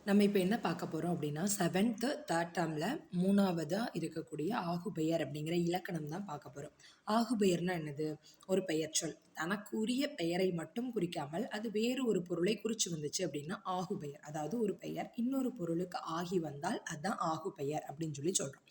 நம்ம இப்போ என்ன பார்க்க போகிறோம் அப்படின்னா 7th தேர்ட் டேர்மில் 3வதாக இருக்கக்கூடிய ஆகுபெயர் அப்படிங்கிற இலக்கணம் தான் பார்க்க போகிறோம். ஆகுபெயர்னா என்னது? ஒரு பெயர்ச்சொல் தனக்குரிய பெயரை மட்டும் குறிக்காமல் அது வேறு ஒரு பொருளை குறித்து வந்துச்சு அப்படின்னா ஆகுபெயர். அதாவது ஒரு பெயர் இன்னொரு பொருளுக்கு ஆகி வந்தால் அதுதான் ஆகுபெயர் அப்படின்னு சொல்கிறோம்.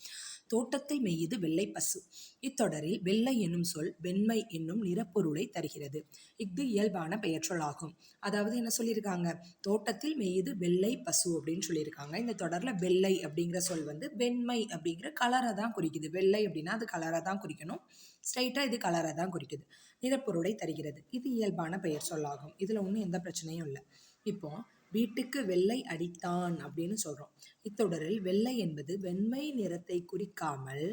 தோட்டத்தில் மேயுது வெள்ளை பசு. இத்தொடரில் வெள்ளை என்னும் சொல் வெண்மை என்னும் நிறப்பொருளை தருகிறது. இஃது இயல்பான பெயர்ச்சொல் ஆகும். அதாவது என்ன சொல்லியிருக்காங்க? தோட்டத்தில் மேயுது வெள்ளை பசு அப்படின்னு சொல்லியிருக்காங்க. இந்த தொடரில் வெள்ளை அப்படிங்கிற சொல் வந்து வெண்மை அப்படிங்கிற கலரை தான் குறிக்குது. வெள்ளை அப்படின்னா அது கலரை தான் குறிக்கணும். ஸ்ட்ரைட்டாக இது கலரை தான் குறிக்குது. நிறப்பொருளை தருகிறது. இது இயல்பான பெயர் சொல்லாகும். இதில் ஒன்றும் எந்த பிரச்சனையும் இல்லை. இப்போ வீட்டுக்கு வெள்ளை அடித்தான் அப்படின்னு சொல்கிறோம். இத்தொடரில் வெள்ளை என்பது வெண்மை நிறத்தை குறிக்காமல்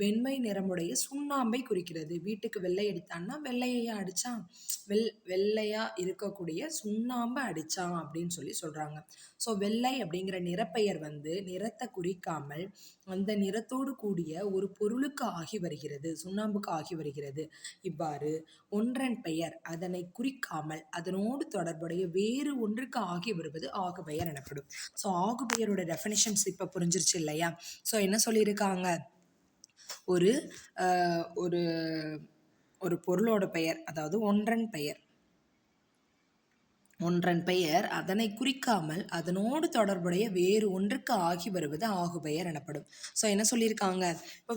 வெண்மை நிறமுடைய சுண்ணாம்பை குறிக்கிறது. வீட்டுக்கு வெள்ளை அடித்தான்னா வெள்ளையா அடித்தான், வெள்ளையா இருக்கக்கூடிய சுண்ணாம்பை அடித்தான் அப்படின்னு சொல்கிறாங்க. ஸோ வெள்ளை அப்படிங்கிற நிறப்பெயர் வந்து நிறத்தை குறிக்காமல் அந்த நிறத்தோடு கூடிய ஒரு பொருளுக்கு ஆகி வருகிறது, சுண்ணாம்புக்கு ஆகி வருகிறது. இவ்வாறு ஒன்றன் பெயர் அதனை குறிக்காமல் அதனோடு தொடர்புடைய வேறு ஒன்றுக்கு ஆகி வருவது ஆகுபெயர் எனப்படும். ஸோ ஆகுபெயரோட டெஃபினிஷன்ஸ் இப்போ புரிஞ்சிருச்சு இல்லையா? ஸோ என்ன சொல்லியிருக்காங்க? ஒரு ஒரு ஒரு பொருளோட பெயர், அதாவது ஒன்றன் பெயர் அதனை குறிக்காமல் அதனோடு தொடர்புடைய வேறு ஒன்றுக்கு ஆகி வருவது ஆகுபெயர் எனப்படும். ஸோ என்ன சொல்லியிருக்காங்க? இப்போ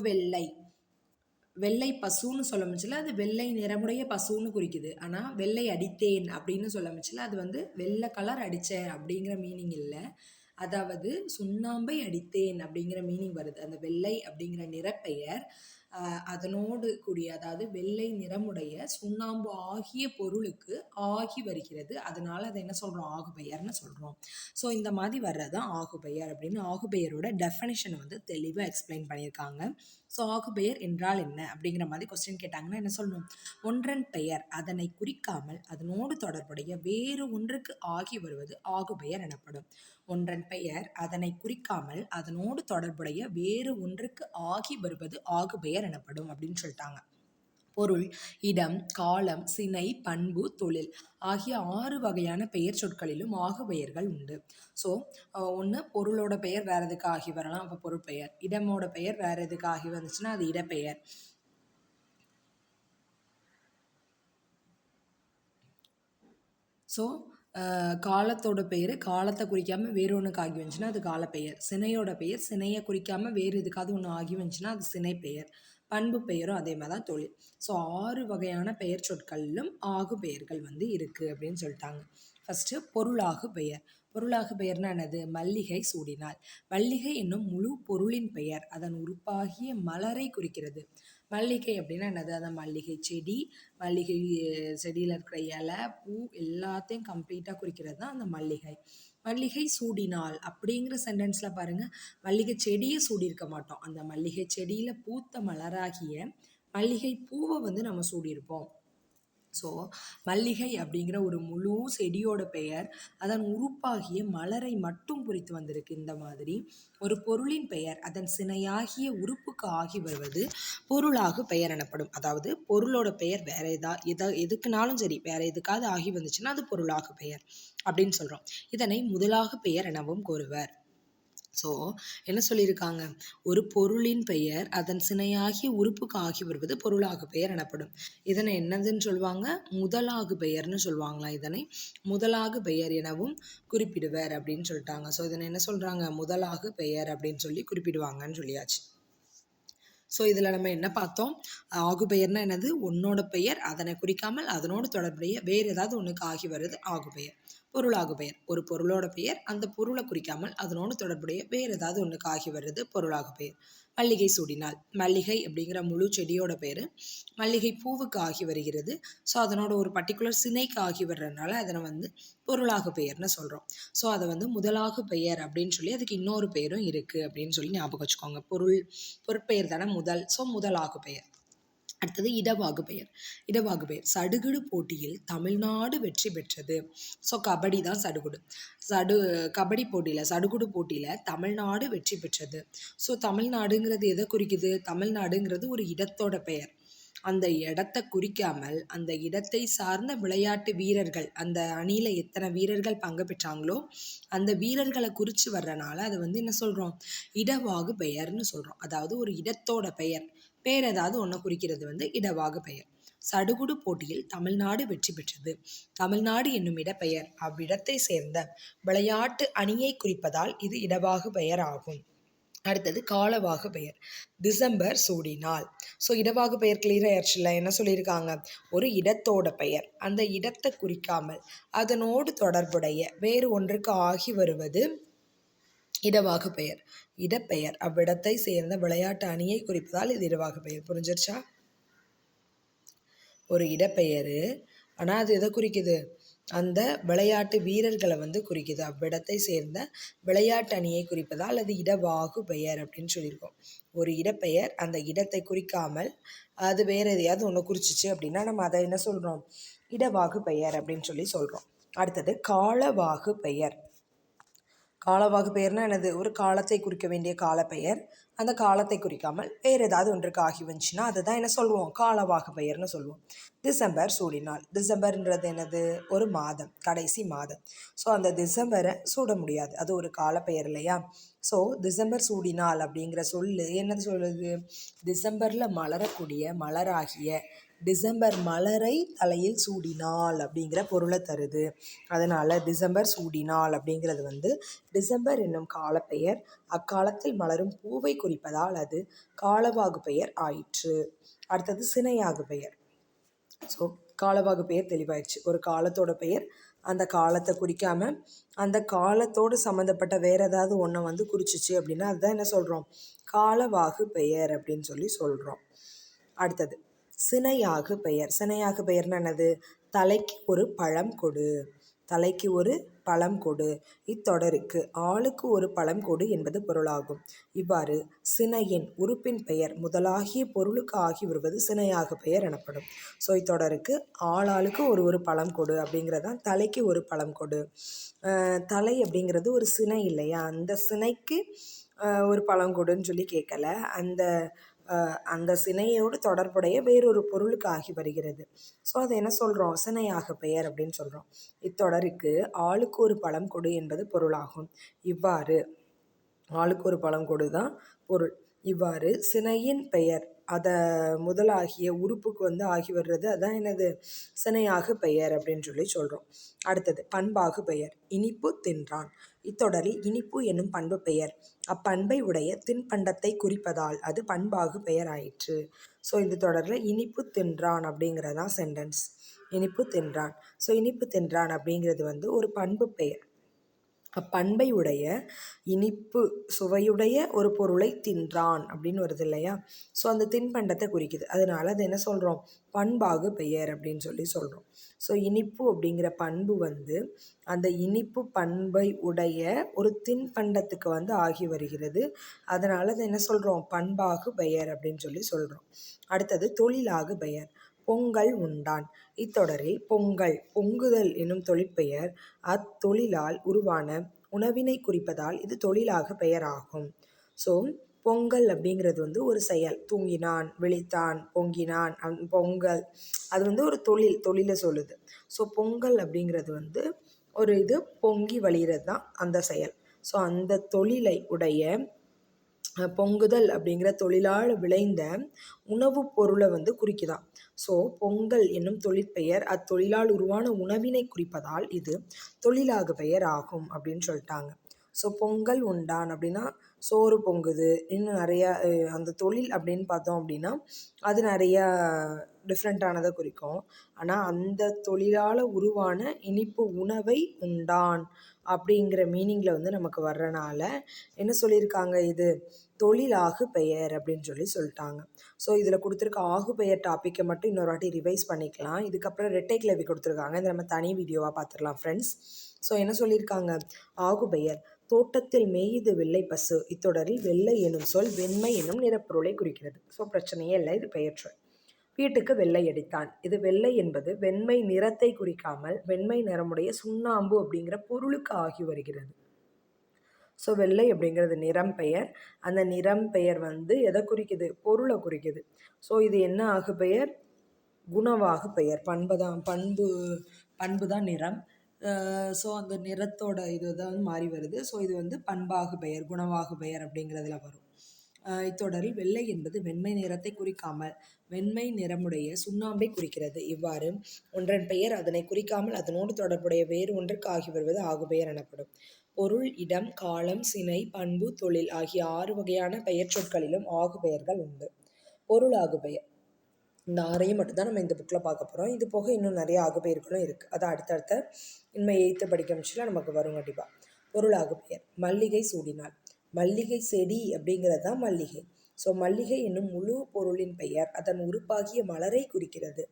வெள்ளை பசுன்னு சொல்ல முடிச்சல அது வெள்ளை நிறமுடைய பசுன்னு குறிக்குது. ஆனால் வெள்ளை அடித்தேன் அப்படின்னு சொல்ல முடிச்சல அது வந்து வெள்ளை கலர் அடித்தேன் அப்படிங்கிற மீனிங் இல்லை. அதாவது சுண்ணாம்பை அடித்தேன் அப்படிங்கிற மீனிங் வருது. அந்த வெள்ளை அப்படிங்கிற நிறப்பெயர் அதனோடு கூடிய, அதாவது வெள்ளை நிறமுடைய சுண்ணாம்பு ஆகிய பொருளுக்கு ஆகி வருகிறது. அதனால அதை என்ன சொல்கிறோம்? ஆகுபெயர்னு சொல்கிறோம். ஸோ இந்த மாதிரி வர்றதான் ஆகுபெயர் அப்படின்னு ஆகுபெயரோட டெஃபனிஷனை வந்து தெளிவாக எக்ஸ்பிளைன் பண்ணியிருக்காங்க. ஸோ ஆகுபெயர் என்றால் என்ன அப்படிங்கிற மாதிரி கொஸ்டின் கேட்டாங்கன்னா என்ன சொல்லணும்? ஒன்றன் பெயர் அதனை குறிக்காமல் அதனோடு தொடர்புடைய வேறு ஒன்றுக்கு ஆகி வருவது ஆகுபெயர் எனப்படும். ஒன்றன் பெயர் அதனை குறிக்காமல் அதனோடு தொடர்புடைய வேறு ஒன்றுக்கு ஆகி வருவது ஆகுபெயர் எனப்படும் அப்படின்னு சொல்லிட்டாங்க. பொருள், இடம், காலம், சினை, பண்பு, தொழில் ஆகிய 6 வகையான பெயர் சொற்களிலும் ஆகுபெயர்கள் உண்டு. ஸோ ஒன்று பொருளோட பெயர் வேற எதுக்கு ஆகி வரலாம், அப்போ பொருள் பெயர். இடமோட பெயர் வேற எதுக்கு ஆகி வந்துச்சுன்னா அது இடப்பெயர். ஸோ காலத்தோட பெயர் காலத்தை குறிக்காமல் வேறு ஒன்றுக்கு ஆகி வந்துச்சுன்னா அது காலப்பெயர். சினையோட பெயர் சினையை குறிக்காமல் வேறு எதுக்காவது ஒன்று ஆகி வந்துச்சுன்னா அது சினை பெயர். பண்பு பெயரும் அதே மாதிரி தான் தொழில். ஸோ 6 வகையான பெயர் சொற்களிலும் ஆகு பெயர்கள் வந்து இருக்குது அப்படின்னு சொல்லிட்டாங்க. ஃபஸ்ட்டு பொருளாகு பெயர். பொருளாகு பெயர்னா என்னது? மல்லிகை சூடினாள். மல்லிகை என்னும் முழு பொருளின் பெயர் அதன் உறுப்பாகிய மலரை குறிக்கிறது. மல்லிகை அப்படின்னா என்னது? அந்த மல்லிகை செடி, மல்லிகை செடியில் இருக்கிற இலை, பூ எல்லாத்தையும் கம்ப்ளீட்டாக குறிக்கிறது தான் அந்த மல்லிகை. மல்லிகை சூடினாள் அப்படிங்கிற சென்டென்ஸில் பாருங்கள், மல்லிகை செடியை சூடியிருக்க மாட்டோம். அந்த மல்லிகை செடியில் பூத்த மலராகிய மல்லிகை பூவை வந்து நம்ம சூடியிருப்போம். ஸோ மல்லிகை அப்படிங்கிற ஒரு முழு செடியோட பெயர் அதன் உறுப்பாகிய மலரை மட்டும் குறித்து வந்திருக்கு. இந்த மாதிரி ஒரு பொருளின் பெயர் அதன் சினையாகிய உறுப்புக்கு ஆகி வருவது பொருளாகு பெயர் எனப்படும். அதாவது பொருளோட பெயர் வேற எதுக்குனாலும் சரி வேற எதுக்காவது ஆகி வந்துச்சுன்னா அது பொருளாகு பெயர் அப்படின்னு சொல்கிறோம். இதனை முதலாகு பெயர் எனவும் கூறுவர். ஸோ என்ன சொல்லியிருக்காங்க? ஒரு பொருளின் பெயர் அதன் சினையாகிய உறுப்புக்கு ஆகி வருவது பொருளாகு பெயர் எனப்படும். இதனை என்னதுன்னு சொல்லுவாங்க? முதலாகு பெயர்னு சொல்லுவாங்களாம். இதனை முதலாகு பெயர் எனவும் குறிப்பிடுவர் அப்படின்னு சொல்லிட்டாங்க. ஸோ இதனை என்ன சொல்கிறாங்க? முதலாகு பெயர் அப்படின்னு சொல்லி குறிப்பிடுவாங்கன்னு சொல்லியாச்சு. ஸோ இதில் நம்ம என்ன பார்த்தோம்? ஆகுபெயர்னா என்னது? உன்னோட பெயர் அதனை குறிக்காமல் அதனோடு தொடர்புடைய வேறு ஏதாவது ஒன்றுக்கு ஆகி வருது ஆகுபெயர். பொருளாகு பெயர் ஒரு பொருளோட பெயர் அந்த பொருளை குறிக்காமல் அதனோடு தொடர்புடைய வேறு ஏதாவது ஒன்றுக்கு ஆகி வருது பொருளாகு பெயர். மல்லிகை சூடினாள். மல்லிகை அப்படிங்கிற முழு செடியோட பேர் மல்லிகை பூவுக்கு ஆகி வருகிறது. ஸோ அதனோட ஒரு பர்டிகுலர் சினைக்கு ஆகி வர்றதுனால அதனை வந்து பொருளாகு பெயர்னு சொல்கிறோம். ஸோ அதை வந்து முதலாகு பெயர் அப்படின்னு சொல்லி அதுக்கு இன்னொரு பெயரும் இருக்குது அப்படின்னு சொல்லி ஞாபகம் வச்சுக்கோங்க. பொருட்பெயர் தானே முதல். ஸோ முதலாகு பெயர். அடுத்தது இடவாகு பெயர். இடவாகு பெயர் சடுகுடு போட்டியில் தமிழ்நாடு வெற்றி பெற்றது. ஸோ கபடி தான் சடுகுடு. கபடி போட்டியில் சடுகுடு போட்டியில் தமிழ்நாடு வெற்றி பெற்றது. ஸோ தமிழ்நாடுங்கிறது எதை குறிக்குது? தமிழ்நாடுங்கிறது ஒரு இடத்தோட பெயர். அந்த இடத்த குறிக்காமல் அந்த இடத்தை சார்ந்த விளையாட்டு வீரர்கள், அந்த அணியில எத்தனை வீரர்கள் பங்கு பெற்றாங்களோ அந்த வீரர்களை குறிச்சு வர்றனால அதை வந்து என்ன சொல்றோம், இடவாகு பெயர்னு சொல்றோம். அதாவது ஒரு இடத்தோட பெயர் பேர் ஏதாவது ஒன்றை குறிக்கிறது வந்து இடவாகு பெயர். சடுகுடு போட்டியில் தமிழ்நாடு வெற்றி பெற்றது. தமிழ்நாடு என்னும் இடப்பெயர் அவ்விடத்தை சேர்ந்த விளையாட்டு அணியை குறிப்பதால் இது இடவாகு பெயர் ஆகும். அடுத்தது காலவாகு பெயர். டிசம்பர் சூடினால். ஸோ இடவாகு பெயர் கிளியர் ஆயிடுச்சுல. என்ன சொல்லியிருக்காங்க, ஒரு இடத்தோட பெயர் அந்த இடத்தை குறிக்காமல் அதனோடு தொடர்புடைய வேறு ஒன்றுக்கு ஆகி வருவது இடவாகு பெயர். இடப்பெயர் அவ்விடத்தை சேர்ந்த விளையாட்டு அணியை குறிப்பதால் இது இடவாகு பெயர். புரிஞ்சிருச்சா? ஒரு இடப்பெயர், ஆனால் அது எதை குறிக்குது, அந்த விளையாட்டு வீரர்களை வந்து குறிக்குது. அவ்விடத்தை சேர்ந்த விளையாட்டு அணியை குறிப்பதால் அது இடவாகு பெயர் அப்படின்னு சொல்லியிருக்கோம். ஒரு இடப்பெயர் அந்த இடத்தை குறிக்காமல் அது வேறு எதையாவது ஒன்று குறிச்சிச்சு அப்படின்னா நம்ம அதை என்ன சொல்கிறோம், இடவாகு பெயர் அப்படின்னு சொல்லி சொல்கிறோம். அடுத்தது காலவாகு பெயர். காலவாகு பெயர்னா என்னது, ஒரு காலத்தை குறிக்க வேண்டிய காலப்பெயர் அந்த காலத்தை குறிக்காமல் வேறு ஏதாவது ஒன்றுக்கு ஆகி வந்துச்சுன்னா அதை தான் என்ன சொல்லுவோம், காலவாகு பெயர்னு சொல்லுவோம். டிசம்பர் சூடினால். டிசம்பர்ன்றது என்னது, ஒரு மாதம், கடைசி மாதம். ஸோ அந்த டிசம்பரை சூட முடியாது, அது ஒரு காலப்பெயர் இல்லையா. ஸோ டிசம்பர் சூடினால் அப்படிங்கிற சொல்லு என்னது சொல்லுது, டிசம்பரில் மலரக்கூடிய மலராகிய டிசம்பர் மலரை தலையில் சூடினால் அப்படிங்கிற பொருளை தருது. அதனால் டிசம்பர் சூடினால் அப்படிங்கிறது வந்து டிசம்பர் என்னும் காலப்பெயர் அக்காலத்தில் மலரும் பூவை குறிப்பதால் அது காலவாகு பெயர் ஆயிற்று. அடுத்தது சினையாகு பெயர். ஸோ காலவாகு பெயர் தெளிவாயிடுச்சு. ஒரு காலத்தோட பெயர் அந்த காலத்தை குறிக்காமல் அந்த காலத்தோடு சம்மந்தப்பட்ட வேறு ஏதாவது ஒன்றை வந்து குறிச்சிச்சு அப்படின்னா அதுதான் என்ன சொல்கிறோம், காலவாகு பெயர் அப்படின்னு சொல்லி சொல்கிறோம். அடுத்தது சினையாகு பெயர். சினையாகு பெயர்னு என்னது, தலைக்கு ஒரு பழம் கொடு, தலைக்கு ஒரு பழம் கொடு. இத்தொடருக்கு ஆளுக்கு ஒரு பழம் கொடு என்பது பொருளாகும். இவ்வாறு சினையின் உறுப்பின் பெயர் முதலாகிய பொருளுக்கு ஆகி வருவது சினையாக பெயர் எனப்படும். ஸோ இத்தொடருக்கு ஆளாளுக்கு ஒரு ஒரு பழம் கொடு அப்படிங்கிறதான் தலைக்கு ஒரு பழம் கொடு. தலை அப்படிங்கிறது ஒரு சினை இல்லையா, அந்த சினைக்கு ஒரு பழம் கொடுன்னு சொல்லி கேட்கல, அந்த சினையோடு தொடர்புடைய வேறொரு பொருளுக்கு ஆகி வருகிறது. ஸோ அதை என்ன சொல்கிறோம், சினையாக பெயர் அப்படின்னு சொல்கிறோம். இத்தொடருக்கு ஆளுக்கு ஒரு பழம் கொடு என்பது பொருளாகும். இவ்வாறு ஆளுக்கு ஒரு பழம் கொடு தான் பொருள். இவ்வாறு சினையின் பெயர் அதை முதலாகிய உறுப்புக்கு வந்து ஆகி வர்றது அதான் என்னது, சினையாக பெயர் அப்படின்னு சொல்லி சொல்கிறோம். அடுத்தது பண்பாகு பெயர். இனிப்பு தின்றான். இத்தொடரில் இனிப்பு என்னும் பண்பு பெயர் அப்பண்பை உடைய தின்பண்டத்தை குறிப்பதால் அது பண்பாகு பெயர் ஆயிற்று. ஸோ இந்த தொடரில் இனிப்பு தின்றான் அப்படிங்கிறதான் சென்டென்ஸ். இனிப்பு தின்றான். ஸோ இனிப்பு தின்றான் அப்படிங்கிறது வந்து ஒரு பண்பு பெயர். அப்பண்பை உடைய இனிப்பு சுவையுடைய ஒரு பொருளை தின்றான் அப்படின்னு வருது இல்லையா. ஸோ அந்த தின்பண்டத்தை குறிக்குது, அதனால அது என்ன சொல்கிறோம், பண்பாகு பெயர் அப்படின்னு சொல்லி சொல்கிறோம். ஸோ இனிப்பு அப்படிங்கிற பண்பு வந்து அந்த இனிப்பு பண்பை உடைய ஒரு தின்பண்டத்துக்கு வந்து ஆகி வருகிறது, அதனால அது என்ன சொல்கிறோம், பண்பாகு பெயர் அப்படின்னு சொல்லி சொல்கிறோம். அடுத்தது தொழிலாகு பெயர். பொங்கல் உண்டான். இத்தொடரில் பொங்கல் பொங்குதல் என்னும் தொழிற்பெயர் அத்தொழிலால் உருவான உணவினை குறிப்பதால் இது தொழிலாக பெயர் ஆகும். ஸோ பொங்கல் அப்படிங்கிறது வந்து ஒரு செயல், தூங்கினான், விழித்தான், பொங்கினான், பொங்கல் அது வந்து ஒரு தொழிலை சொல்லுது. ஸோ பொங்கல் அப்படிங்கிறது வந்து ஒரு இது பொங்கி வழிகிறது தான் அந்த செயல். ஸோ அந்த தொழிலை உடைய பொங்குதல் அப்படிங்கிற தொழிலால் விளைந்த உணவுப் பொருளை வந்து குறிக்குதான். ஸோ பொங்கல் என்னும் தொழிற்பெயர் அத்தொழிலால் உருவான உணவினை குறிப்பதால் இது தொழிலாக பெயர் ஆகும் அப்படின்னு சொல்லிட்டாங்க. ஸோ பொங்கல் உண்டான் அப்படின்னா சோறு பொங்குது, இன்னும் நிறையா அந்த தொழில் அப்படின்னு பார்த்தோம் அப்படின்னா அது நிறையா டிஃப்ரெண்ட்டானதை குறிக்கும். ஆனால் அந்த தொழிலால் உருவான இனிப்பு உணவை உண்டான் அப்படிங்கிற மீனிங்கில் வந்து நமக்கு வர்றனால என்ன சொல்லியிருக்காங்க, இது தொழிலாகு பெயர் அப்படின்னு சொல்லி சொல்லிட்டாங்க. ஸோ இதில் கொடுத்துருக்க ஆகு பெயர் டாப்பிக்கை மட்டும் இன்னொரு வாட்டி ரிவைஸ் பண்ணிக்கலாம். இதுக்கப்புறம் ரெட்டை கிளவி கொடுத்துருக்காங்க, இதை நம்ம தனி வீடியோவாக பார்த்துடலாம் ஃப்ரெண்ட்ஸ். ஸோ என்ன சொல்லியிருக்காங்க, ஆகு பெயர் தோட்டத்தில் மேயுது வெள்ளை பசு. இத்தொடரில் வெள்ளை எனும் சொல் வெண்மை என்னும் நிறப்பொருளை குறிக்கிறது. ஸோ பிரச்சனையே இல்லை, இது பெயர் சொல். வீட்டுக்கு வெள்ளை அடித்தான். இது வெள்ளை என்பது வெண்மை நிறத்தை குறிக்காமல் வெண்மை நிறமுடைய சுண்ணாம்பு அப்படிங்கிற பொருளுக்கு ஆகி வருகிறது. ஸோ வெள்ளை அப்படிங்கிறது நிறம் பெயர். அந்த நிறம் பெயர் வந்து எதை குறிக்குது? பொருளை குறிக்குது. ஸோ இது என்ன ஆகு பெயர்? குணவாகு பெயர். பண்பு தான் நிறம். ஸோ அந்த நிறத்தோட இது தான் மாறி வருது. ஸோ இது வந்து பண்பாகு பெயர், குணவாகு பெயர் அப்படிங்கிறதுல வரும். இத்தொடரில் வெள்ளை என்பது வெண்மை நிறத்தை குறிக்காமல் வெண்மை நிறமுடைய சுண்ணாம்பை குறிக்கிறது. இவ்வாறு ஒன்றன் பெயர் அதனை குறிக்காமல் அதனோடு தொடர்புடைய வேறு ஒன்றுக்கு ஆகி வருவது ஆகுபெயர் எனப்படும். பொருள், இடம், காலம், சினை, பண்பு, தொழில் ஆகிய 6 வகையான பெயர் சொற்களிலும் ஆகுபெயர்கள் உண்டு. பொருள் ஆகுபெயர் இந்த 6ஐயும் மட்டும்தான் நம்ம இந்த புக்கில் பார்க்க போகிறோம். இது போக இன்னும் நிறைய ஆகுபெயர்களும் இருக்குது. அதை அடுத்தடுத்த இனிமே 8th படிக்க ஆரம்பிச்சுல நமக்கு வரும் கண்டிப்பாக. பொருள் ஆகுபெயர். மல்லிகை சூடினாள். மல்லிகை செடி அப்படிங்கிறது தான் மல்லிகை. ஸோ மல்லிகை என்னும் முழு பொருளின் பெயர் அதன் உறுப்பாகிய மலரை குறிக்கிறது.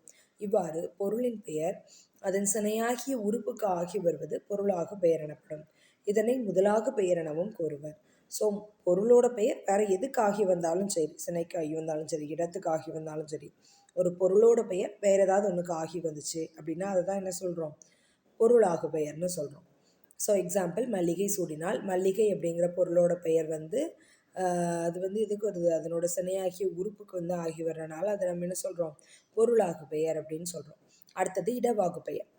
இவ்வாறு பொருளின் பெயர் அதன் சினையாகிய உறுப்புக்கு ஆகி வருவது பொருளாகு பெயர் எனப்படும். இதனை முதலாகு பெயர் எனவும் கூறுவர். ஸோ பொருளோட பெயர் வேற எதுக்கு ஆகி வந்தாலும் சரி, சினைக்கு ஆகி வந்தாலும் சரி, இடத்துக்கு ஆகி வந்தாலும் சரி, ஒரு பொருளோட பெயர் வேற ஏதாவது ஒன்றுக்கு ஆகி வந்துச்சு அப்படின்னா அதை தான் என்ன சொல்கிறோம்? பொருளாகு பெயர்னு சொல்கிறோம். ஸோ எக்ஸாம்பிள், மல்லிகை சூடினால். மல்லிகை அப்படிங்கிற பொருளோட பெயர் வந்து அது வந்து எதுக்கு வருது? அதனோட சினையாகிய உறுப்புக்கு வந்து ஆகி வர்றதுனால அதை நம்ம என்ன சொல்கிறோம்? பொருளாகு பெயர் அப்படின்னு சொல்கிறோம். அடுத்தது இடவாகு பெயர்.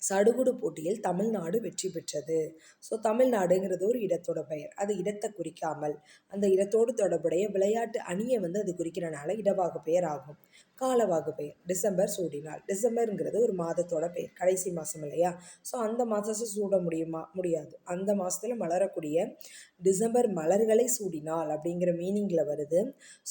சடுகுடு போட்டியில் தமிழ்நாடு வெற்றி பெற்றது. ஸோ தமிழ்நாடுங்கிறது ஒரு இடத்தோட பெயர். அது இடத்தை குறிக்காமல் அந்த இடத்தோடு தொடர்புடைய விளையாட்டு அணியை வந்து அது குறிக்கிறனால இடவாகு பெயர் ஆகும். காலவாகு பெயர். டிசம்பர் சூடினாள். டிசம்பருங்கிறது ஒரு மாதத்தோட பெயர், கடைசி மாதம் இல்லையா? ஸோ அந்த மாதத்தை சூட முடியுமா? முடியாது. அந்த மாதத்தில் மலரக்கூடிய டிசம்பர் மலர்களை சூடினாள் அப்படிங்கிற மீனிங்கில் வருது.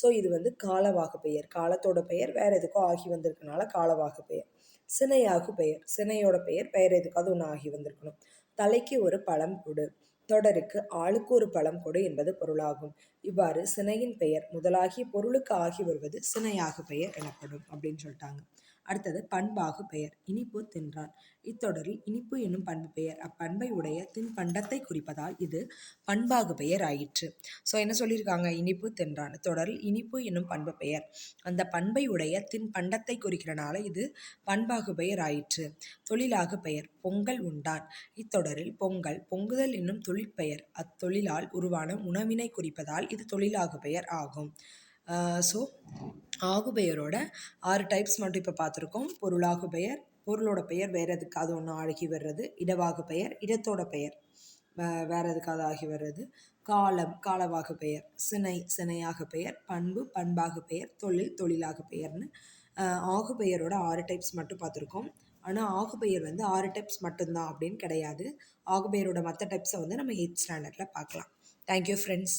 ஸோ இது வந்து காலவாகு பெயர். காலத்தோட பெயர் வேறு எதுக்கோ ஆகி வந்திருக்கனால காலவாகு பெயர். சினையாகு பெயர். சினையோட பெயர் வேறு எதுக்காவது ஒன்று ஆகி வந்திருக்கணும். தலைக்கு ஒரு பழம் கொடு. தொடருக்கு ஆளுக்கு ஒரு பழம் கொடு என்பது பொருளாகும். இவ்வாறு சினையின் பெயர் முதலாகிய பொருளுக்கு ஆகி வருவது சினையாகு பெயர் எனப்படும் அப்படின்னு சொல்லிட்டாங்க. அடுத்தது பண்பாகு பெயர். இனிப்பு தின்றான். இத்தொடரில் இனிப்பு என்னும் பண்பு பெயர் அப்பண்பை உடைய தின்பண்டத்தை குறிப்பதால் இது பண்பாகு பெயர் ஆயிற்று. ஸோ என்ன சொல்லியிருக்காங்க? இனிப்பு தின்றான். தொடரில் இனிப்பு என்னும் பண்பு பெயர் அந்த பண்பை உடைய தின்பண்டத்தை குறிக்கிறனால இது பண்பாகு பெயர் ஆயிற்று. தொழிலாகு பெயர். பொங்கல் உண்டான். இத்தொடரில் பொங்கல் பொங்குதல் என்னும் தொழிற்பெயர் அத்தொழிலால் உருவான உணவினை குறிப்பதால் இது தொழிலாகு பெயர் ஆகும். ஸோ ஆகுபெயரோட 6 டைப்ஸ் மட்டும் இப்போ பார்த்துருக்கோம். பொருளாகு பெயர், பொருளோட பெயர் வேறு எதுக்காவது ஒன்று ஆகி வர்றது. இடவாகு பெயர், இடத்தோட பெயர் வேறு எதுக்காவது ஆகி வர்றது. காலம் காலவாகு பெயர். சினை சினையாக பெயர். பண்பு பண்பாகு பெயர். தொழில் தொழிலாகு பெயர்னு ஆகு பெயரோட 6 டைப்ஸ் மட்டும் பார்த்துருக்கோம். ஆனால் ஆகு பெயர் வந்து 6 டைப்ஸ் மட்டும்தான் அப்படின்னு கிடையாது. ஆகு பெயரோட மற்ற டைப்ஸை வந்து நம்ம 8th ஸ்டாண்டர்டில் பார்க்கலாம். Thank you friends.